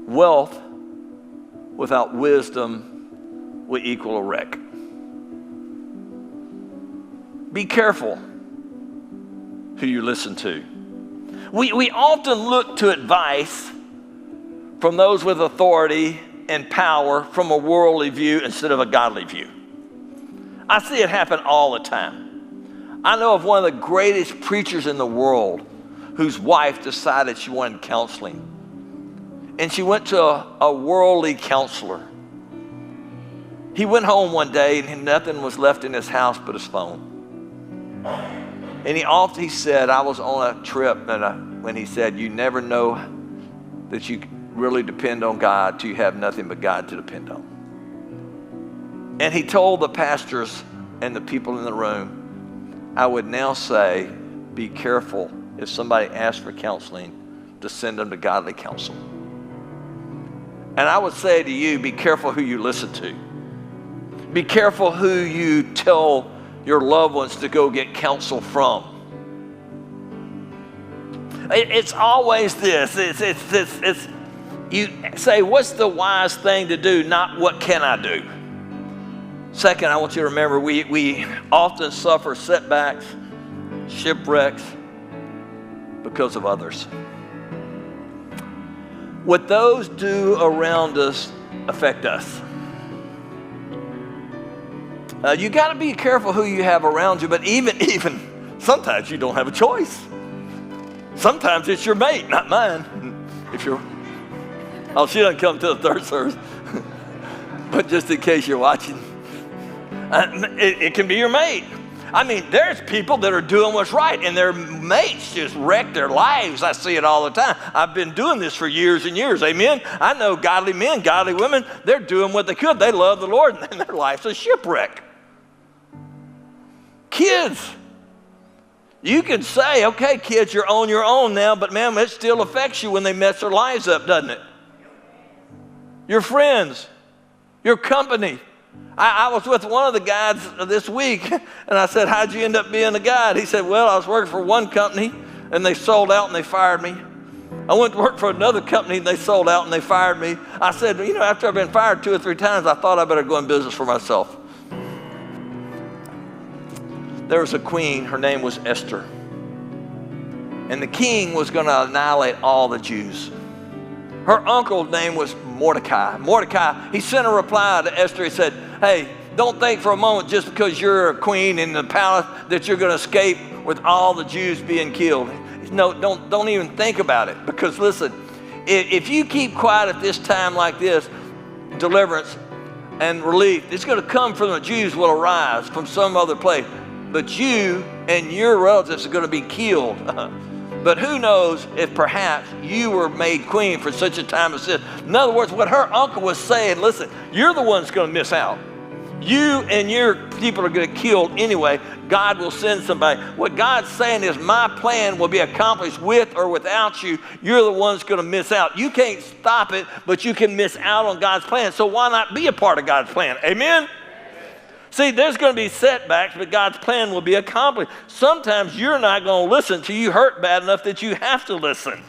Wealth without wisdom will equal a wreck. Be careful who you listen to. We often look to advice from those with authority and power from a worldly view instead of a godly view. I see it happen all the time. I know of one of the greatest preachers in the world whose wife decided she wanted counseling. And she went to a worldly counselor. He went home one day and nothing was left in his house but his phone. And he said, I was on a trip, and when he said, you never know that you really depend on God till you have nothing but God to depend on. And he told the pastors and the people in the room, I would now say, be careful if somebody asks for counseling to send them to godly counsel. And I would say to you, be careful who you listen to. Be careful who you tell your loved ones to go get counsel from. It's always this. It's you say, what's the wise thing to do, not what can I do? Second, I want you to remember we often suffer setbacks, shipwrecks because of others. What those do around us affect us. You got to be careful who you have around you, but even sometimes you don't have a choice. Sometimes it's your mate, not mine. She doesn't come to the third service. But just in case you're watching, it can be your mate. I mean, there's people that are doing what's right, and their mates just wreck their lives. I see it all the time. I've been doing this for years and years. Amen. I know godly men, godly women, they're doing what they could. They love the Lord, and their life's a shipwreck. Kids, you can say, okay, kids, you're on your own now, but man, it still affects you when they mess their lives up, doesn't it? Your friends, your company. I was with one of the guides this week, and I said, how'd you end up being a guide? He said, well, I was working for one company, and they sold out and they fired me. I went to work for another company, and they sold out and they fired me. I said, after I've been fired 2 or 3 times, I thought I better go in business for myself. There was a queen, her name was Esther. And the king was going to annihilate all the Jews. Her uncle's name was Mordecai. Mordecai, he sent a reply to Esther. He said, hey, don't think for a moment just because you're a queen in the palace that you're going to escape with all the Jews being killed. No, don't even think about it. Because listen, if you keep quiet at this time like this, deliverance and relief, it's going to come from the Jews will arise from some other place. But you and your relatives are going to be killed. But who knows if perhaps you were made queen for such a time as this. In other words, what her uncle was saying, listen, you're the one that's going to miss out. You and your people are going to get killed anyway. God will send somebody. What God's saying is my plan will be accomplished with or without you. You're the one that's going to miss out. You can't stop it, but you can miss out on God's plan. So why not be a part of God's plan? Amen? See, there's going to be setbacks, but God's plan will be accomplished. Sometimes you're not going to listen till you hurt bad enough that you have to listen.